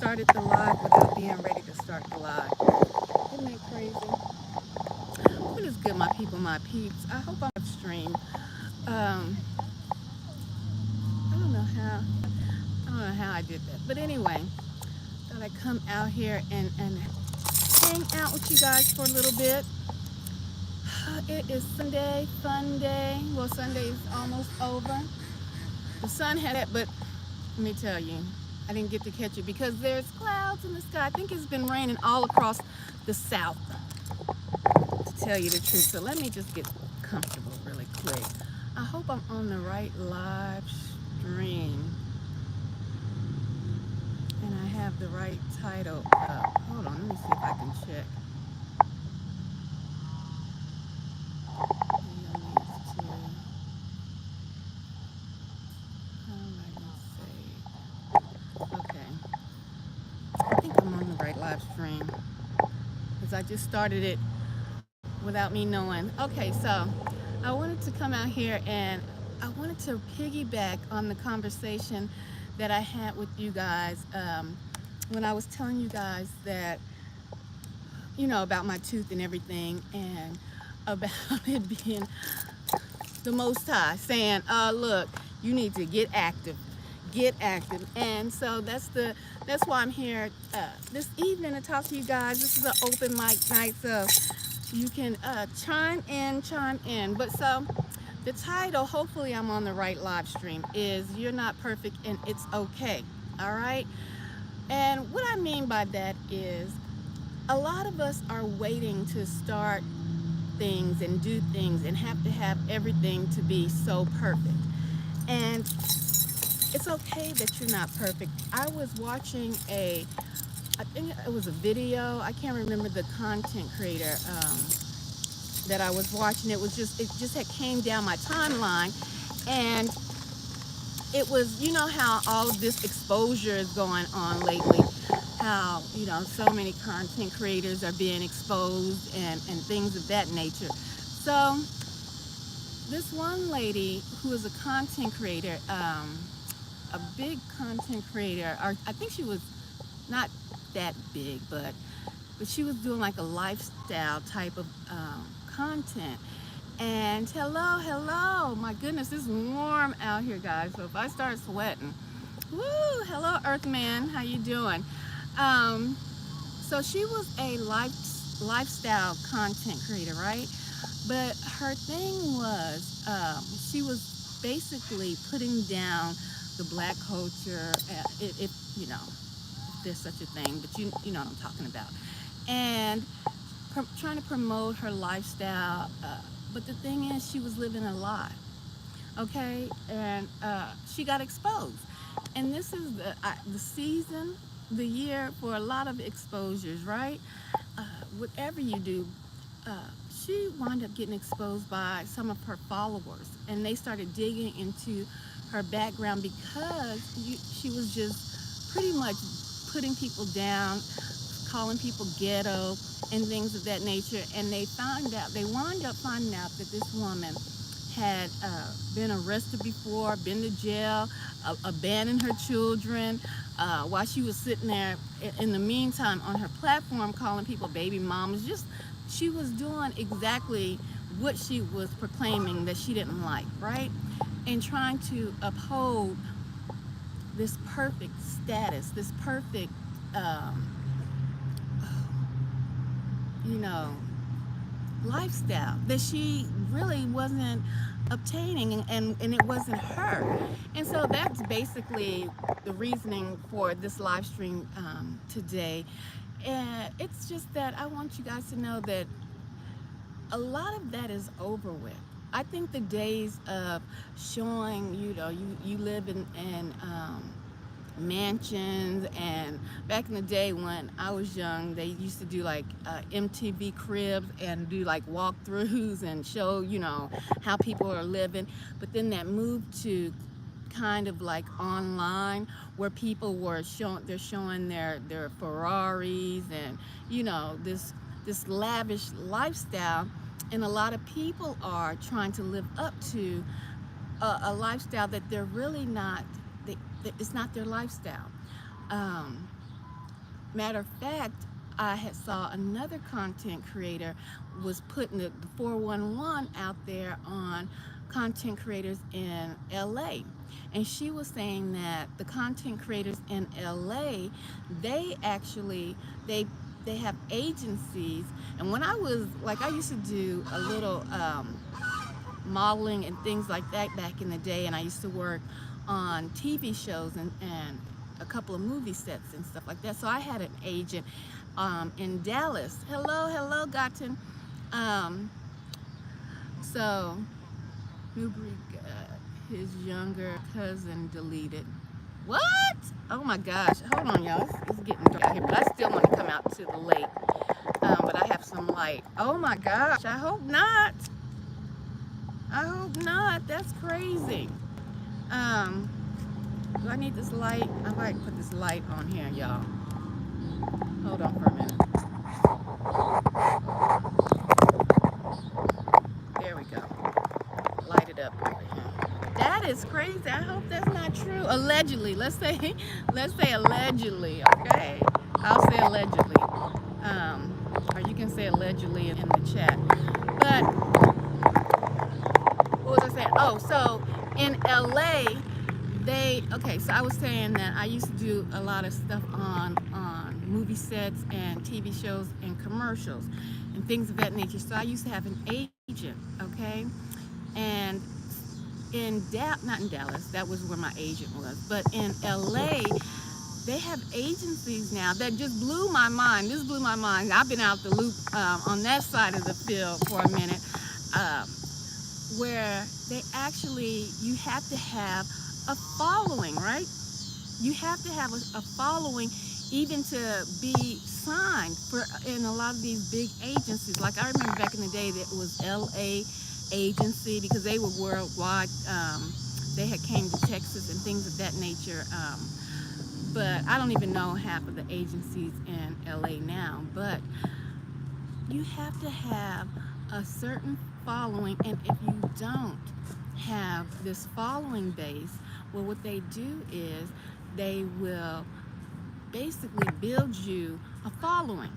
Started the live without being ready to start the live. Isn't that crazy? What is good, my people, my peeps? I hope I'm stream. Um, I don't know how I did that, but anyway, thought I'd come out here and hang out with you guys for a little bit. It is Sunday, fun day. Well, Sunday is almost over. The sun had it, but let me tell you, I didn't get to catch it because there's clouds in the sky. I think it's been raining all across the south, to tell you the truth. So let me just get comfortable really quick. I hope I'm on the right live stream and I have the right title up. Hold on, let me see if I can check. Video needs to, how am I gonna say? Okay, I think I'm on the right live stream because I just started it without me knowing. Okay, so I wanted to come out here and I wanted to piggyback on the conversation that I had with you guys when I was telling you guys that, about my tooth and everything, and about it being the Most High saying, look, you need to get active. And so that's why I'm here this evening to talk to you guys. This is an open mic night, so you can chime in. But so the title, hopefully I'm on the right live stream, is You're Not Perfect and It's Okay. All right. And what I mean by that is a lot of us are waiting to start things and do things and have to have everything to be so perfect. And it's okay that you're not perfect. I was watching I think it was a video. I can't remember the content creator that I was watching. It just had came down my timeline, and it was, how all of this exposure is going on lately, how, so many content creators are being exposed and things of that nature. So this one lady who is a content creator, a big content creator, or I think she was not that big, but she was doing like a lifestyle type of content. And hello, my goodness, it's warm out here, guys. So if I start sweating, woo, hello, Earthman, how you doing? Um, so she was a lifestyle content creator, right? But her thing was, she was basically putting down the black culture, if there's such a thing, but you know what I'm talking about, and trying to promote her lifestyle. But the thing is, she was living a lie. Okay, and she got exposed. And this is the season, the year for a lot of exposures, right? Whatever you do, she wound up getting exposed by some of her followers, and they started digging into her background because she was just pretty much putting people down, calling people ghetto, and things of that nature. And they wound up finding out that this woman had been arrested before, been to jail, abandoned her children, while she was sitting there in the meantime on her platform calling people baby mamas. Just, she was doing exactly what she was proclaiming that she didn't like, right? And trying to uphold this perfect status, this perfect, you know, lifestyle that she really wasn't obtaining, and it wasn't her. And so that's basically the reasoning for this live stream today. And it's just that I want you guys to know that a lot of that is over with. I think the days of showing, you live in mansions, and back in the day when I was young, they used to do like MTV Cribs and do like walkthroughs and show, how people are living. But then that moved to kind of like online, where people were showing their Ferraris and, this lavish lifestyle. And a lot of people are trying to live up to a lifestyle that they're really not. It's not their lifestyle. Um, Matter of fact, I had saw another content creator was putting the 411 out there on content creators in LA. And she was saying that the content creators in LA, they actually they have agencies. And when I was like, I used to do a little modeling and things like that back in the day, and I used to work on TV shows and a couple of movie sets and stuff like that. So I had an agent in Dallas. Hello, Gotten. Um, so Newbury got his younger cousin deleted. What? Oh my gosh. Hold on, y'all. It's getting dark out here, but I still want to come out to the lake. But I have some light. Oh my gosh. I hope not. I hope not. That's crazy. Um, do I need this light? I might put this light on here, y'all. Hold on for a minute. There we go. Light it up over here. That is crazy. I hope that's not true. Allegedly. Let's say allegedly, okay? I'll say allegedly. Or you can say allegedly in the chat. But what was I saying? Oh, so in LA, so I was saying that I used to do a lot of stuff on movie sets and TV shows and commercials and things of that nature. So I used to have an agent, okay? And not in Dallas, that was where my agent was, but in LA, they have agencies now that just blew my mind. This blew my mind. I've been out the loop on that side of the field for a minute, where they actually, you have to have a following, right? You have to have a following even to be signed for in a lot of these big agencies. Like I remember back in the day that it was LA agency because they were worldwide. They had came to Texas and things of that nature. But I don't even know half of the agencies in LA now. But you have to have a certain following, and if you don't have this following base, well, what they do is they will basically build you a following,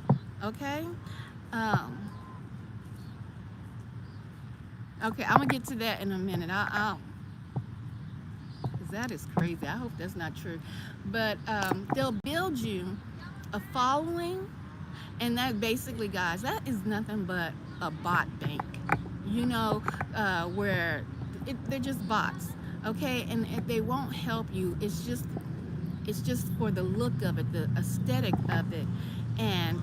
okay? Okay, I'm gonna get to that in a minute. Because that is crazy. I hope that's not true. But they'll build you a following, and that basically, guys, that is nothing but a bot bank. You know, where they're just bots, okay? And if they won't help you, it's just for the look of it, the aesthetic of it. And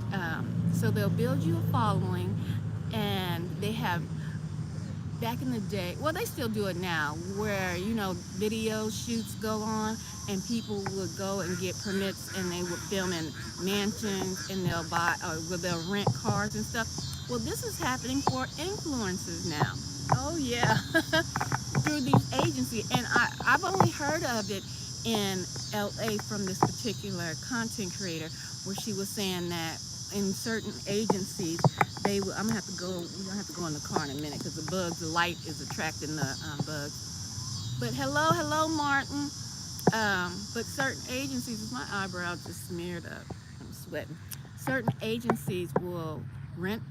so they'll build you a following, and they have, back in the day, well, they still do it now, where, you know, video shoots go on and people would go and get permits and they would film in mansions and they'll buy, or they'll rent cars and stuff. Well, this is happening for influencers now. Oh yeah, through these agencies. And I've only heard of it in LA from this particular content creator, where she was saying that in certain agencies, I'm gonna have to go. We're gonna have to go in the car in a minute because the light is attracting the bugs. But hello, Martin. But certain agencies, my eyebrow just smeared up. I'm sweating. Certain agencies will rent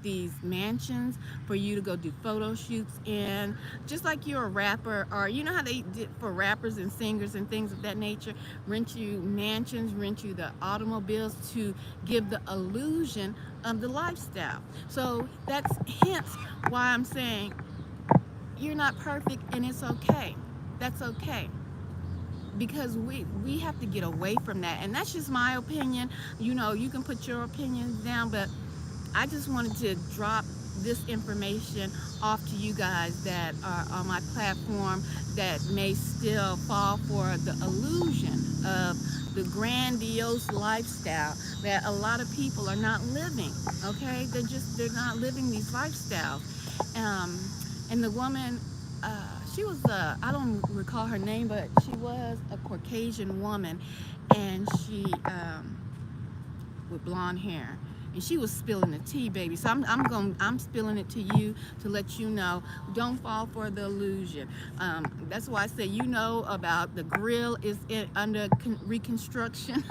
these mansions for you to go do photo shoots in, just like you're a rapper, or you know how they did for rappers and singers and things of that nature, rent you mansions, rent you the automobiles to give the illusion of the lifestyle. So that's hence why I'm saying you're not perfect, and it's okay. That's okay, because we have to get away from that. And that's just my opinion. You know, you can put your opinions down, but I just wanted to drop this information off to you guys that are on my platform that may still fall for the illusion of the grandiose lifestyle that a lot of people are not living, okay? They're not living these lifestyles. And the woman, she was, I don't recall her name, but she was a Caucasian woman, and she, with blonde hair. And she was spilling the tea, baby. So I'm spilling it to you to let you know, don't fall for the illusion. That's why I say, you know, about the grill is under reconstruction.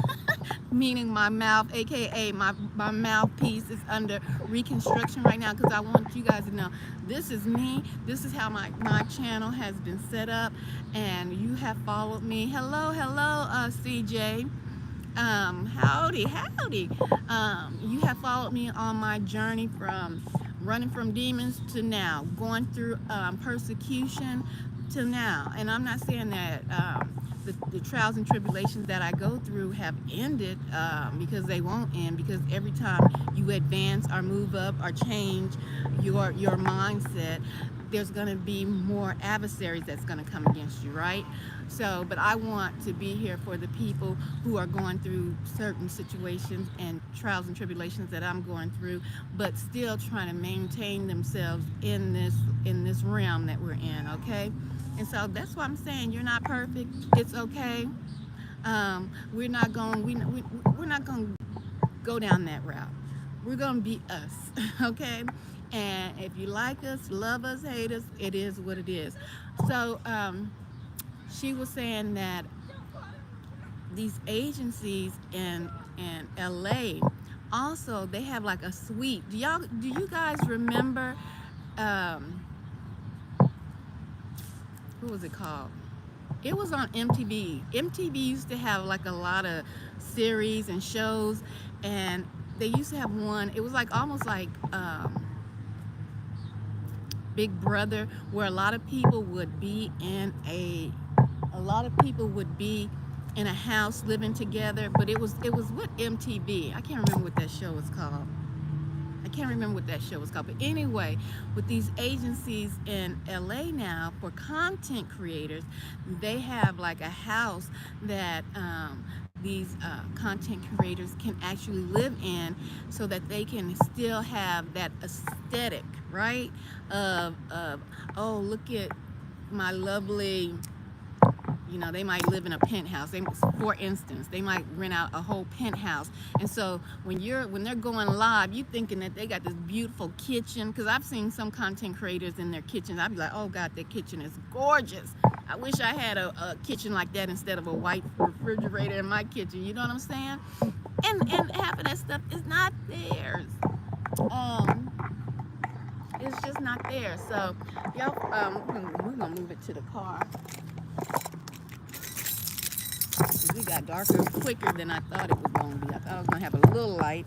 meaning my mouth, aka my mouthpiece, is under reconstruction right now because I want you guys to know this is me. This is how my channel has been set up, and you have followed me. Hello, hello, CJ. Howdy, howdy. You have followed me on my journey from running from demons to now, going through persecution to now. And I'm not saying that the trials and tribulations that I go through have ended, because they won't end, because every time you advance or move up or change your mindset, there's going to be more adversaries that's going to come against you, right? So, but I want to be here for the people who are going through certain situations and trials and tribulations that I'm going through, but still trying to maintain themselves in this realm that we're in, okay? And so that's why I'm saying you're not perfect. It's okay. We're not going we're not going to go down that route. We're going to be us, okay? And if you like us, love us, hate us, it is what it is. So, she was saying that these agencies in LA also they have like a suite. Do you guys remember um what was it called? It was on MTV. MTV used to have like a lot of series and shows, and they used to have one. It was like almost like Big Brother, where a lot of people would be in a house living together, but it was with MTV. I can't remember what that show was called. I can't remember what that show was called. But anyway, with these agencies in LA now for content creators, they have like a house that these content creators can actually live in so that they can still have that aesthetic, right? Of oh, look at my lovely, they might live in a penthouse. For instance, they might rent out a whole penthouse. And so when they're going live, you thinking that they got this beautiful kitchen. Because I've seen some content creators in their kitchens. I'd be like, oh God, their kitchen is gorgeous. I wish I had a kitchen like that instead of a white refrigerator in my kitchen. You know what I'm saying? And half of that stuff is not theirs. Um, it's just not there. So y'all, we're gonna move it to the car. We got darker quicker than I thought it was going to be. I thought I was going to have a little light,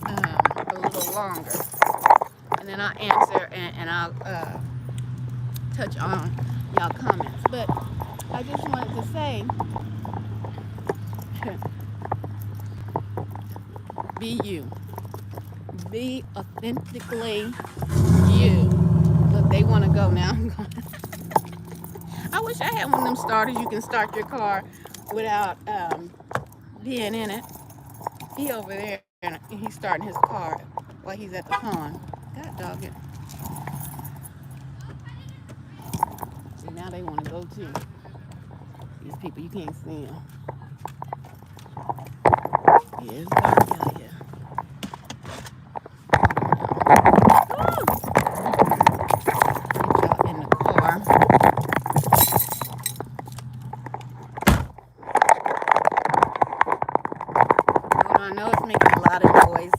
a little longer. And then I'll answer and I'll touch on y'all comments. But I just wanted to say, be you. Be authentically you. Look, they want to go now. I wish I had one of them starters you can start your car without being in it. He over there and he's starting his car while he's at the pond. God dog it. See, now they want to go too. These people, you can't see them. Yeah, it's dark out here. Get y'all in the car. Hold on, I know it's making a lot of noise.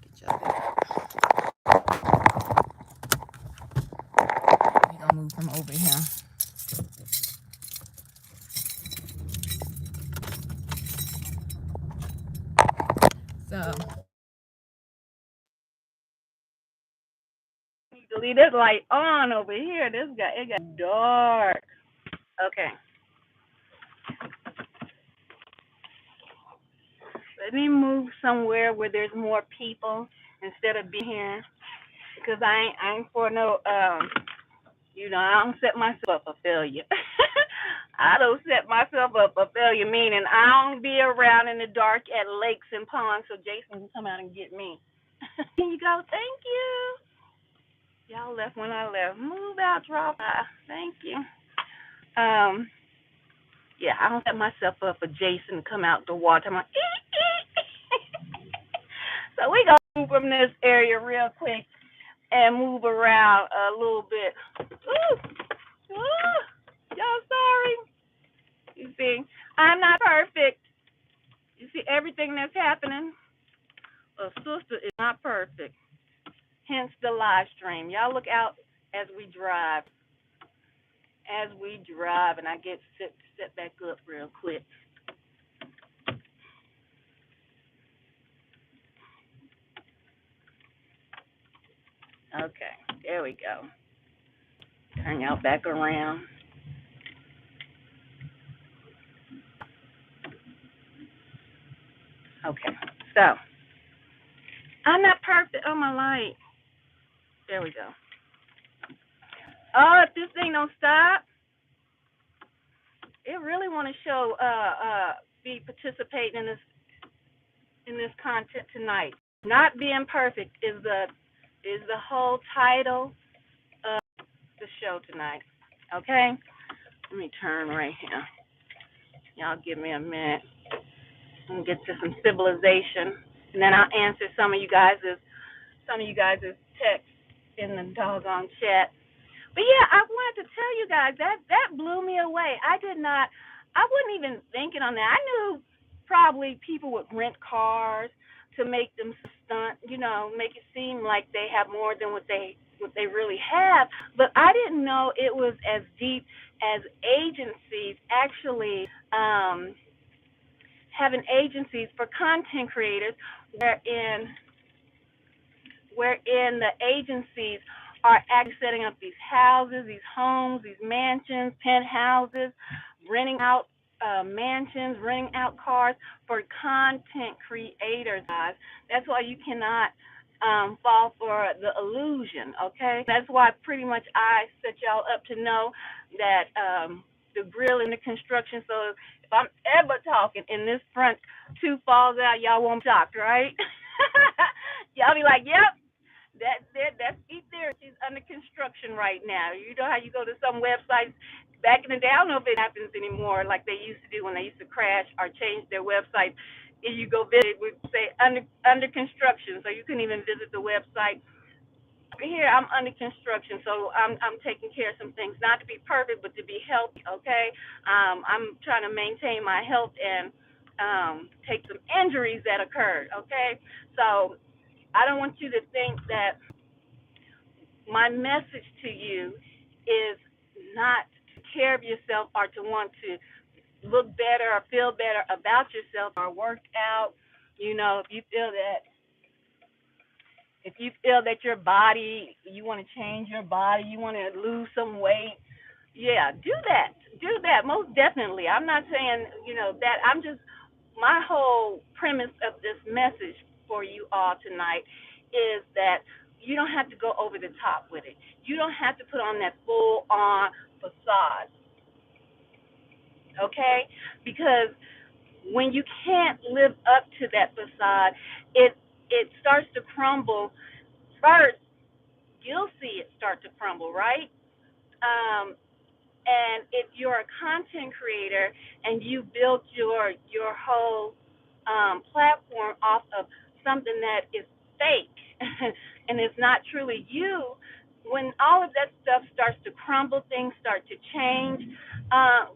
Get y'all there. We're gonna move from over here. So leave this light on over here. It got dark. Okay. Let me move somewhere where there's more people instead of being here. Because I ain't for no I don't set myself up for failure. I don't set myself up for failure, meaning I don't be around in the dark at lakes and ponds so Jason can come out and get me. Here you go. Thank you. Y'all left when I left. Move out, drop out. Thank you. Um, yeah, I don't set myself up for Jason to come out the water. I'm like, so we gonna move from this area real quick and move around a little bit. Ooh, ooh, y'all sorry. You see, I'm not perfect. You see everything that's happening? A sister is not perfect. Hence the live stream. Y'all look out as we drive. As we drive, and I get set back up real quick. Okay, there we go. Turn y'all back around. Okay, so I'm not perfect. Oh, my light. There we go. Oh, if this thing don't stop, it really want to show be participating in this content tonight. Not being perfect is the whole title of the show tonight. Okay, let me turn right here. Y'all give me a minute and get to some civilization, and then I'll answer some of you guys' texts in the doggone chat. But yeah, I wanted to tell you guys that blew me away. I wasn't even thinking on that. I knew probably people would rent cars to make them stunt, make it seem like they have more than what they really have. But I didn't know it was as deep as agencies actually having agencies for content creators, wherein the agencies are actually setting up these houses, these homes, these mansions, penthouses, renting out mansions, renting out cars for content creators, guys. That's why you cannot fall for the illusion, okay? That's why pretty much I set y'all up to know that the grill and the construction, so if I'm ever talking and this front tooth falls out, y'all won't be shocked, right? Y'all be like, yep. That's Ether. She's under construction right now. You know how you go to some websites back in the day. I don't know if it happens anymore like they used to do when they used to crash or change their website. If you go visit, it would say under construction, so you couldn't even visit the website. Here I'm under construction, so I'm taking care of some things, not to be perfect, but to be healthy. Okay, I'm trying to maintain my health and take some injuries that occurred. Okay, so I don't want you to think that my message to you is not to take care of yourself or to want to look better or feel better about yourself or work out. If you feel that your body, you want to change your body, you want to lose some weight, yeah, do that. Do that, most definitely. I'm not saying, that. My whole premise of this message for you all tonight is that you don't have to go over the top with it. You don't have to put on that full on facade, okay? Because when you can't live up to that facade, it starts to crumble. First, you'll see it start to crumble, right? And if you're a content creator and you built your whole platform off of something that is fake and is not truly you, when all of that stuff starts to crumble, things start to change,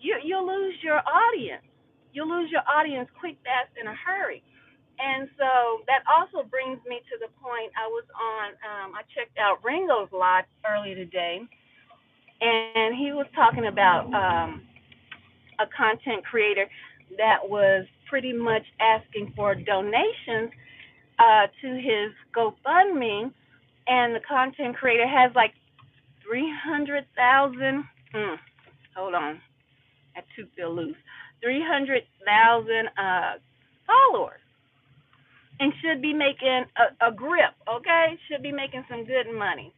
you'll lose your audience. You'll lose your audience quick, fast, in a hurry. And so that also brings me to the point I was on. I checked out Ringo's live earlier today, and he was talking about a content creator that was pretty much asking for donations to his GoFundMe, and the content creator has like 300,000. Hold on, that tooth feel loose. 300,000 followers, and should be making a grip. Okay, should be making some good money.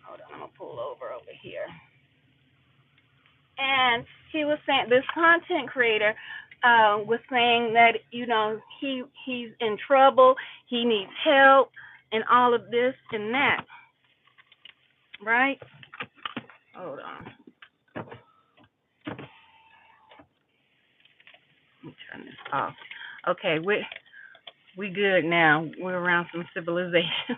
Hold on, I'm gonna pull over here. And he was saying, this content creator was saying that he's in trouble, he needs help, and all of this and that. Right? Hold on. Let me turn this off. Okay, we good now. We're around some civilization.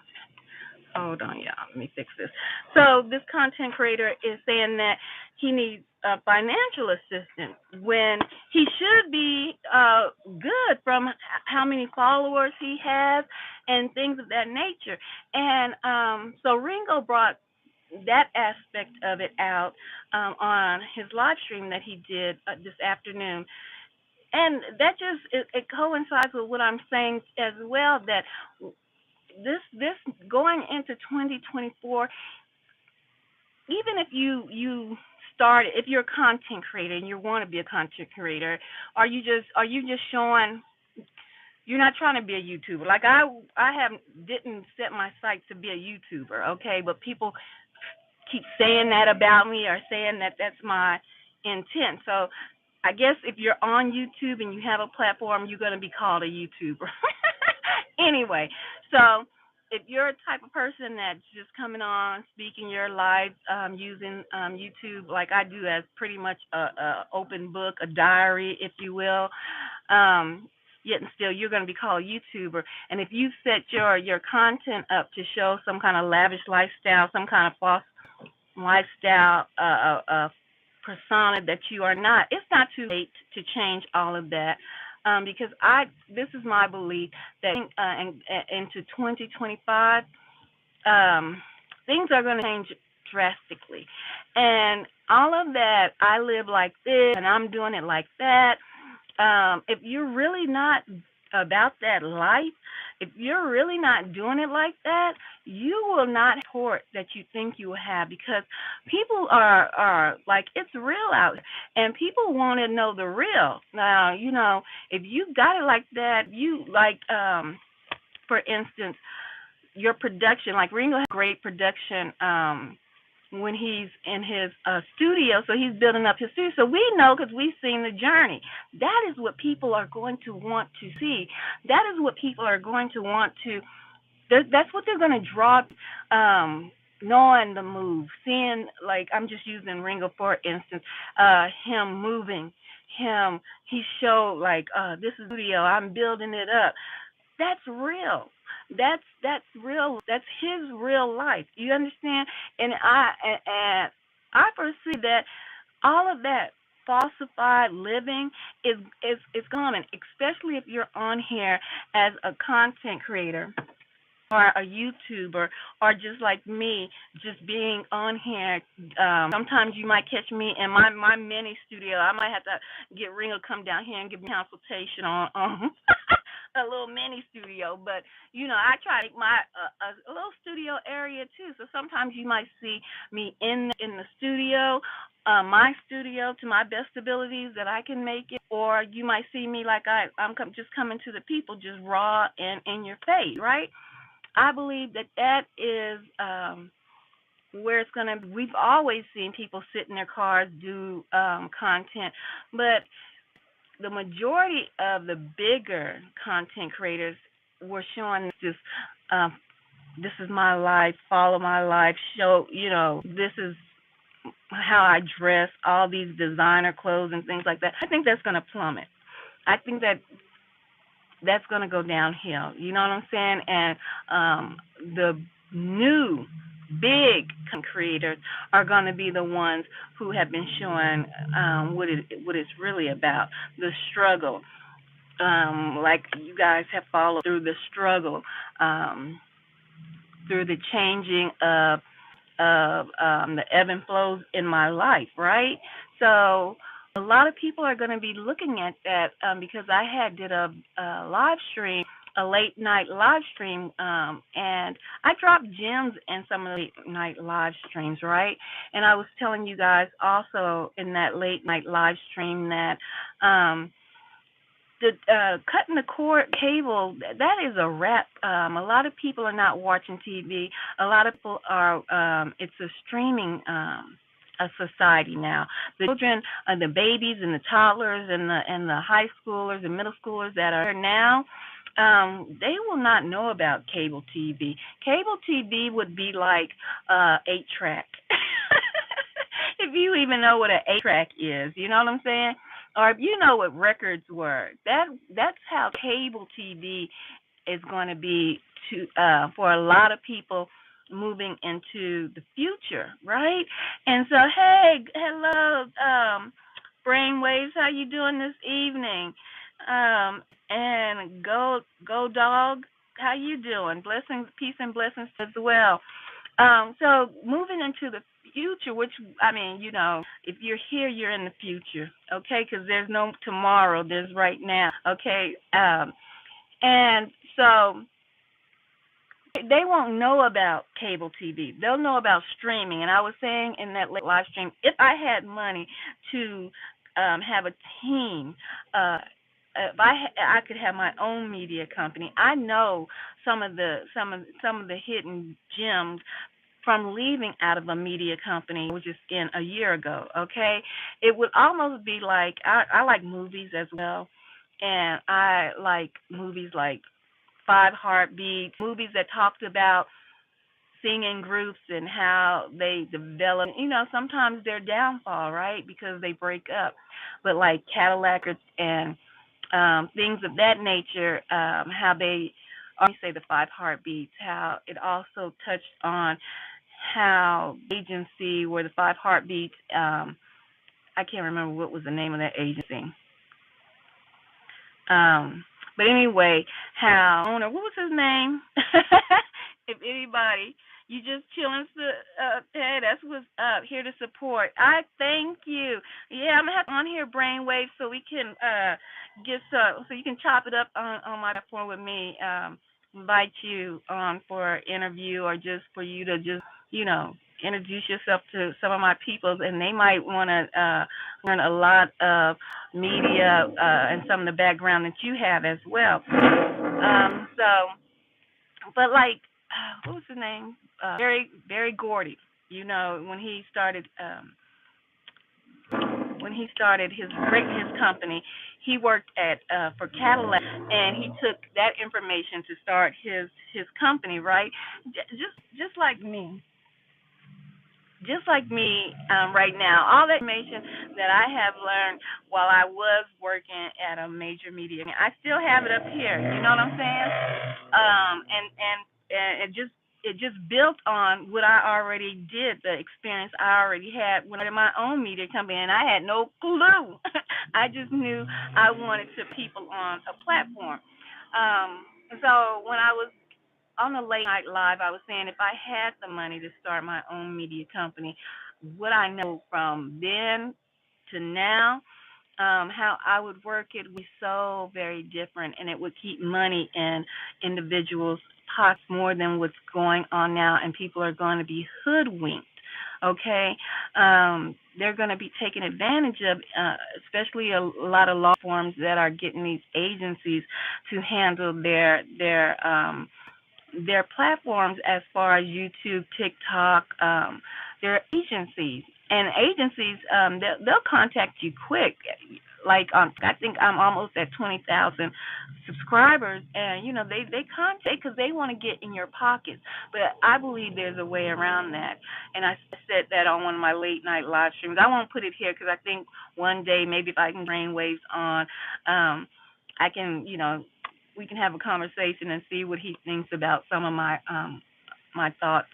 Hold on, y'all. Let me fix this. So this content creator is saying that he needs financial assistance when he should be good from how many followers he has and things of that nature. And so Ringo brought that aspect of it out on his live stream that he did this afternoon. And that just it coincides with what I'm saying as well, that this going into 2024, even if you start, if you're a content creator and you want to be a content creator, are you just showing, you're not trying to be a YouTuber. Like I have didn't set my sight to be a YouTuber, okay? But people keep saying that about me, or saying that that's my intent. So I guess if you're on YouTube and you have a platform, you're going to be called a YouTuber. Anyway, so if you're a type of person that's just coming on, speaking your life, using YouTube like I do, as pretty much a open book, a diary, if you will, yet and still you're going to be called a YouTuber. And if you set your content up to show some kind of lavish lifestyle, some kind of false lifestyle persona that you are not, it's not too late to change all of that. Because this is my belief that into 2025, things are going to change drastically, and all of that. I live like this, and I'm doing it like that. If you're really not about that life, if you're really not doing it like that, you will not have support that you think you will have, because people are like, it's real out there, and people want to know the real. Now, if you got it like that, you like, for instance, your production, like Ringo has great production when he's in his studio. So he's building up his studio. So we know, because we've seen the journey. That is what people are going to want to see. That is what people are going to want to. That's what they're going to draw. Knowing the move, seeing, like, I'm just using Ringo for instance, him moving, he showed like, this is studio. I'm building it up. That's real. That's real. That's his real life. You understand? And I foresee that all of that falsified living is common, especially if you're on here as a content creator or a YouTuber, or just like me, just being on here. Sometimes you might catch me in my mini studio. I might have to get Ringo to come down here and give me consultation on a little mini studio. But I try to make my a little studio area too. So sometimes you might see me in the studio. My studio, to my best abilities that I can make it, or you might see me like just coming to the people, just raw and in your face, right? I believe that is where it's gonna. We've always seen people sit in their cars, do content, but the majority of the bigger content creators were showing this. Um, this is my life. Follow my life. Show. This is how I dress. All these designer clothes and things like that. I think that's gonna plummet. I think that's going to go downhill. You know what I'm saying? And the new big creators are going to be the ones who have been showing what it's really about, the struggle. Like, you guys have followed through the struggle, through the changing of the ebb and flows in my life, right? So a lot of people are going to be looking at that, because I did a live stream, a late night live stream, and I dropped gems in some of the late night live streams, right? And I was telling you guys also in that late night live stream that the cutting the cord cable, that is a wrap. A lot of people are not watching TV. A lot of people are. It's a streaming. A society now. The children, the babies and the toddlers and the high schoolers and middle schoolers that are here now, they will not know about cable TV. Cable TV would be like 8-track. If you even know what an 8-track is, you know what I'm saying? Or if you know what records were, that's how cable TV is going to be to for a lot of people moving into the future, right? And so, hey, hello, brainwaves, how you doing this evening? And go dog, how you doing? Blessings, peace, and blessings as well. So moving into the future, which I mean, if you're here, you're in the future, okay? Because there's no tomorrow, there's right now, okay? And so they won't know about cable TV. They'll know about streaming. And I was saying in that live stream, if I had money to have a team, if I could have my own media company. I know some of the hidden gems from leaving out of a media company, which is in a year ago. Okay, it would almost be like I like movies as well, and I like movies like Five Heartbeats, movies that talked about singing groups and how they develop. Sometimes their downfall, right? Because they break up. But like Cadillac and things of that nature, how they, let me say the Five Heartbeats, how it also touched on how agency where the Five Heartbeats, I can't remember what was the name of that agency. But anyway, how owner, what was his name? If anybody, you just chilling. Hey, that's what's up. Here to support. I thank you. Yeah, I'm gonna have on here brainwave so we can get so you can chop it up on my platform with me. Invite you on for an interview or just for you to just introduce yourself to some of my peoples, and they might want to learn a lot of media and some of the background that you have as well. But like, what was his name? Barry Gordy. When he started his company, he worked at for Cadillac, and he took that information to start his company, right? Just like me, right now, all that information that I have learned while I was working at a major media, I still have it up here. You know what I'm saying? And it just built on what I already did, the experience I already had when I had my own media company, and I had no clue. I just knew I wanted to people on a platform. So when I was on the late night live, I was saying if I had the money to start my own media company, what I know from then to now, how I would work it would be so very different, and it would keep money in individuals' pockets more than what's going on now, and people are going to be hoodwinked. Okay, they're going to be taken advantage of, especially a lot of law firms that are getting these agencies to handle their platforms as far as YouTube, TikTok, their agencies. And agencies, they'll contact you quick. Like I think I'm almost at 20,000 subscribers, and they contact because they want to get in your pockets. But I believe there's a way around that, and I said that on one of my late night live streams. I won't put it here because I think one day maybe if I can brain waves on, I can we can have a conversation and see what he thinks about some of my thoughts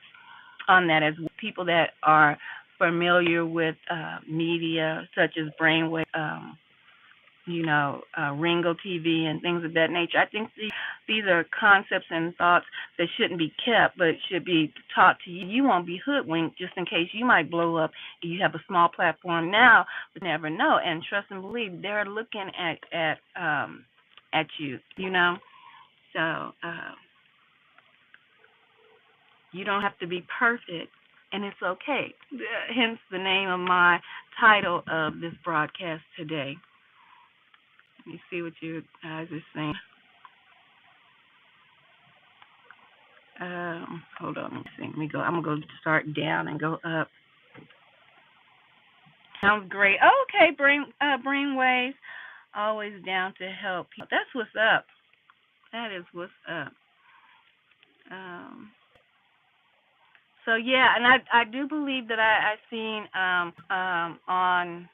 on that as well. People that are familiar with media such as Brainwave, Ringo TV and things of that nature. I think these are concepts and thoughts that shouldn't be kept, but should be taught to you. You won't be hoodwinked just in case you might blow up. You have a small platform now, but never know. And trust and believe, they're looking at you. So you don't have to be perfect, and it's okay. Hence the name of my title of this broadcast today. Let me see what you guys are saying. Hold on, let me see. Let me go. I'm gonna go start down and go up. Sounds great. Okay, brainwaves, always down to help people. That's what's up. That is what's up. So yeah, and I do believe that I seen on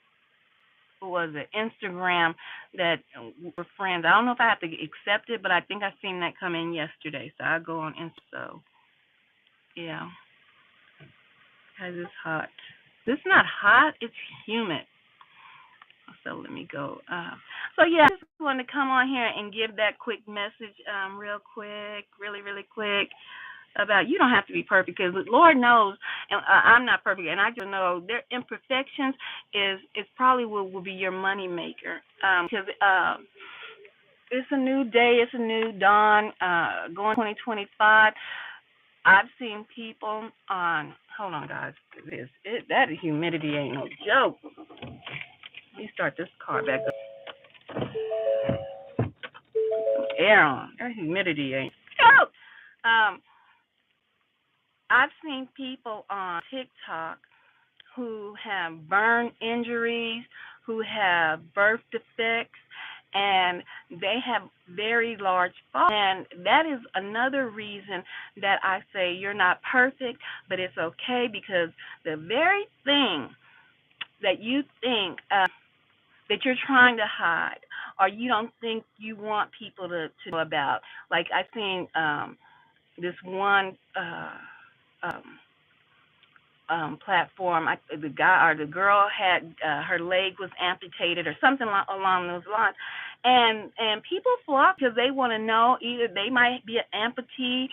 what was it, Instagram, that we're friends. I don't know if I have to accept it, but I think I seen that come in yesterday. So I'll go on Insta. Yeah, because it's hot. It's not hot, it's humid. So let me go. So yeah, I just wanted to come on here and give that quick message, real quick, really quick, about you don't have to be perfect because Lord knows, and I'm not perfect, and I just know their imperfections is probably what will be your money maker. Because it's a new day, it's a new dawn, going 2025. I've seen people on. Hold on, guys. That humidity ain't no joke. Let me start this car back up. Air on. That humidity ain't joke. I've seen people on TikTok who have burn injuries, who have birth defects, and they have very large falls. And that is another reason that I say you're not perfect, but it's okay because the very thing that you think that you're trying to hide or you don't think you want people to know about, like I've seen this one um, platform. The guy or the girl had her leg was amputated or something along those lines, and people flock because they want to know either they might be an amputee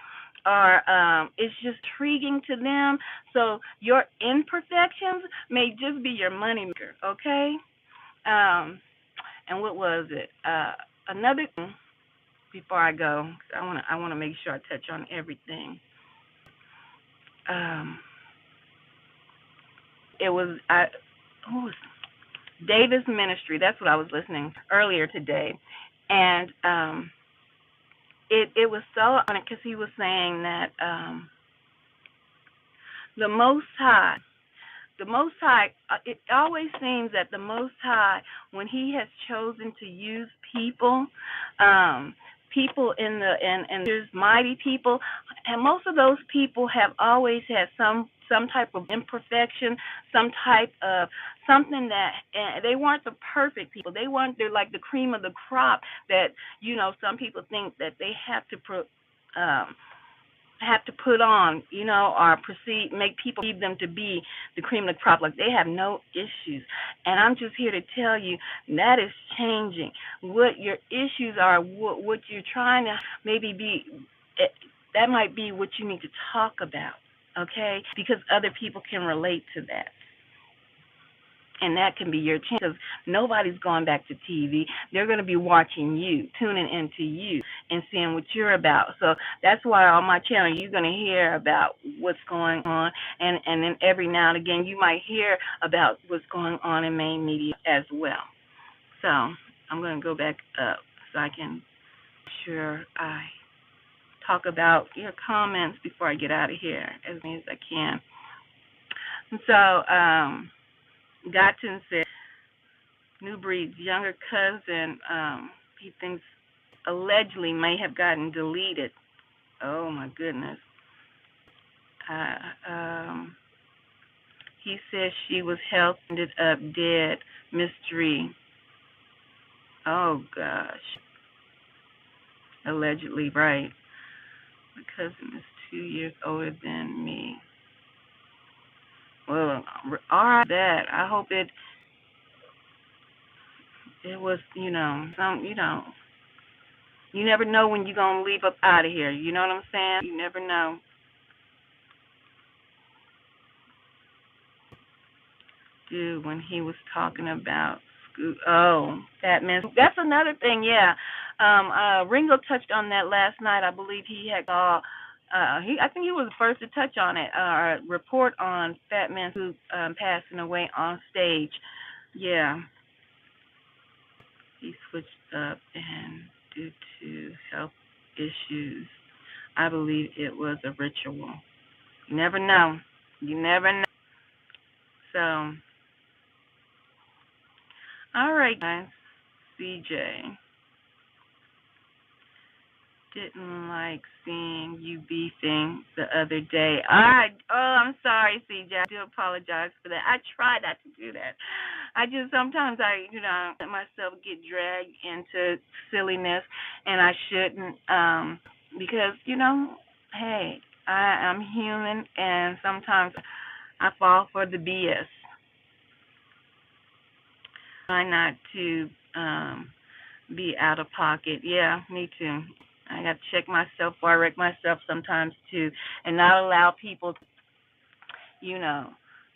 or it's just intriguing to them. So your imperfections may just be your moneymaker, okay? And what was it? Another thing before I go, I want to make sure I touch on everything. Um, it was who was Davis Ministry. That's what I was listening earlier today, and it was so funny because he was saying that the Most High, the Most High, it always seems that the Most High, when He has chosen to use people, people and there's mighty people, and most of those people have always had some type of imperfection, some type of something that they weren't the perfect people. They weren't. They're like the cream of the crop. That some people think that they um, have to put on, or make people perceive them to be the cream of the crop, like they have no issues. And I'm just here to tell you that is changing. What your issues are, what you're trying to maybe be, that might be what you need to talk about, okay? Because other people can relate to that. And that can be your chance because nobody's going back to TV. They're going to be watching you, tuning into you, and seeing what you're about. So that's why on my channel you're going to hear about what's going on, and then every now and again you might hear about what's going on in main media as well. So I'm going to go back up so I can make sure I talk about your comments before I get out of here as many as I can. And so, Gatton said, New Breed's younger cousin, he thinks allegedly may have gotten deleted. Oh my goodness. He says she was healthy, ended up dead. Mystery. Oh gosh. Allegedly, right. My cousin is 2 years older than me. Well, all right, that. I hope it was, you never know when you're going to leave up out of here. You know what I'm saying? You never know. Dude, when he was talking about that man. That's another thing, yeah. Ringo touched on that last night. I believe he had I think he was the first to touch on it. Report on Fat Man Scoop passing away on stage. Yeah. He switched up and due to health issues. I believe it was a ritual. You never know. You never know. So, all right, guys. CJ. Didn't like seeing you beefing the other day. I'm sorry, CJ. I do apologize for that. I try not to do that. I just sometimes let myself get dragged into silliness, and I shouldn't, because hey, I am human, and sometimes I fall for the BS. Try not to be out of pocket. Yeah, me too. I got to check myself before I wreck myself sometimes too, and not allow people, you know,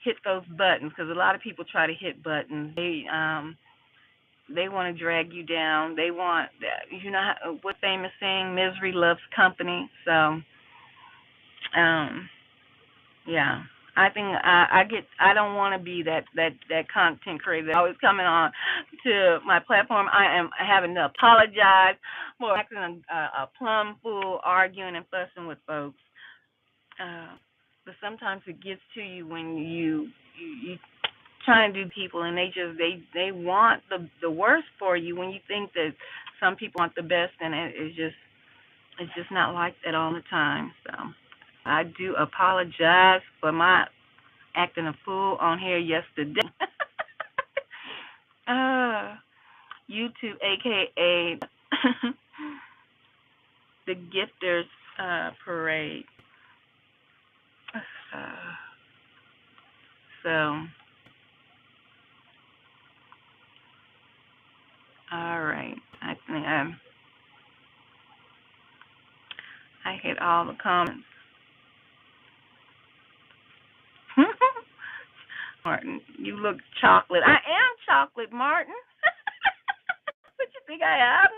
hit those buttons, because a lot of people try to hit buttons. They want to drag you down. They want, you know, what famous saying, misery loves company. So, um, yeah. I think I don't want to be that content creator that's always coming on to my platform. I am having to apologize for acting a plum fool, arguing and fussing with folks. Uh, but sometimes it gets to you when you trying to do people, and they want the worst for you, when you think that some people want the best, and it's just not like that all the time. So I do apologize for my acting a fool on here yesterday. uh, YouTube, aka the Gifters Parade. Uh, so, all right. I think I hit all the comments. Martin, you look chocolate. I am chocolate, Martin. What you think I am?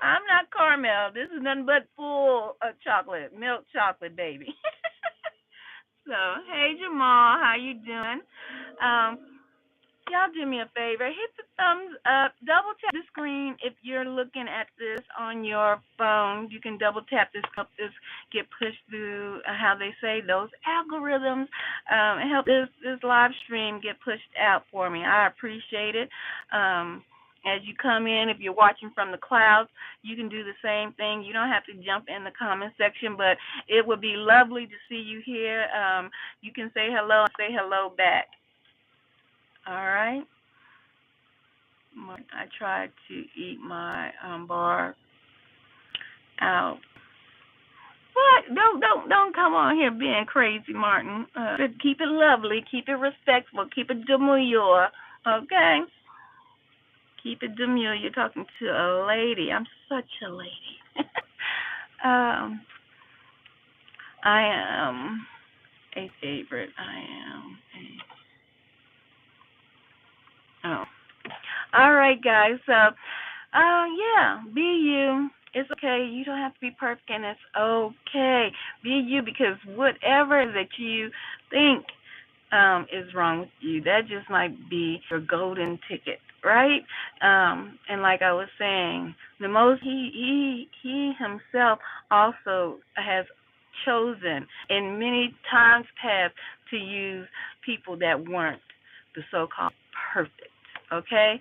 I'm not caramel. This is nothing but full of chocolate, milk chocolate, baby. So, hey Jamal, how you doing? Um, Y'all do me a favor, hit the thumbs up, double tap the screen if you're looking at this on your phone. You can double tap this, help this get pushed through, how they say, those algorithms, and help this live stream get pushed out for me. I appreciate it. As you come in, if you're watching from the clouds, you can do the same thing. You don't have to jump in the comment section, but it would be lovely to see you here. You can say hello and say hello back. All right. I tried to eat my bar out. What? Don't come on here being crazy, Martin. Keep it lovely, keep it respectful, keep it demure. Okay. Keep it demure. You're talking to a lady. I'm such a lady. um, I am a favorite. I am a. Oh. All right, guys. So, yeah, be you. It's okay. You don't have to be perfect, and it's okay. Be you, because whatever that you think is wrong with you, that just might be your golden ticket, right? And like I was saying, the most he himself also has chosen in many times past to use people that weren't the so-called perfect. Okay,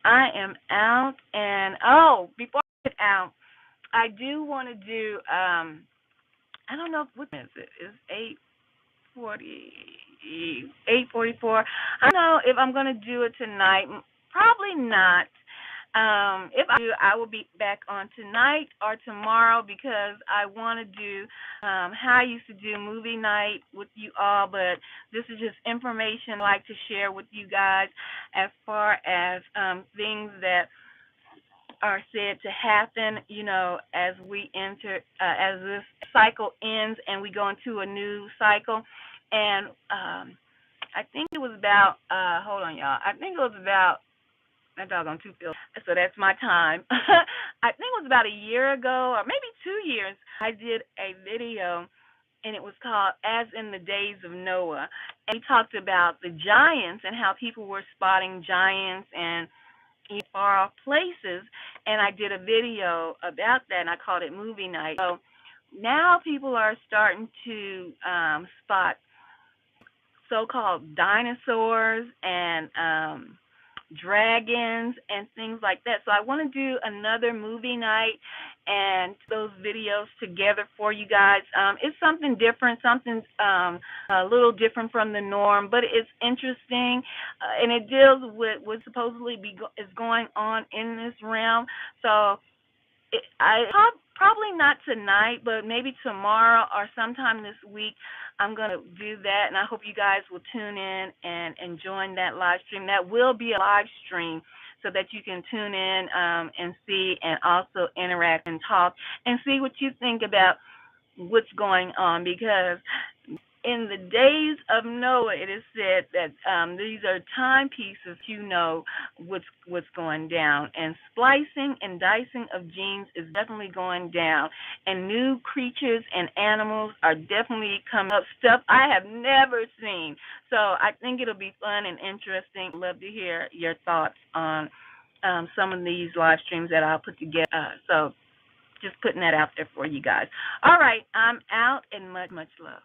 I am out, and before I get out, I do want to do. I don't know what time is it. It's 8:40, 8:44. I don't know if I'm gonna do it tonight. Probably not. If I do, I will be back on tonight or tomorrow, because I want to do how I used to do movie night with you all. But this is just information I like to share with you guys, as far as things that are said to happen, as we enter, as this cycle ends and we go into a new cycle. And I think it was about, hold on, y'all. I think it was about, that doggone two pills. So that's my time. I think it was about a year ago, or maybe 2 years, I did a video, and it was called As in the Days of Noah. And we talked about the giants and how people were spotting giants and far off places. And I did a video about that, and I called it Movie Night. So now people are starting to spot so-called dinosaurs and dragons and things like that. So I want to do another movie night and those videos together for you guys. It's something different, something a little different from the norm, but it's interesting, and it deals with what supposedly is going on in this realm. So I probably not tonight, but maybe tomorrow or sometime this week. I'm going to do that, and I hope you guys will tune in and join that live stream. That will be a live stream so that you can tune in and see and also interact and talk and see what you think about what's going on, because in the days of Noah, it is said that these are timepieces. You know what's going down, and splicing and dicing of genes is definitely going down, and new creatures and animals are definitely coming up. Stuff I have never seen. So I think it'll be fun and interesting. Love to hear your thoughts on some of these live streams that I'll put together. So just putting that out there for you guys. All right, I'm out, and much love.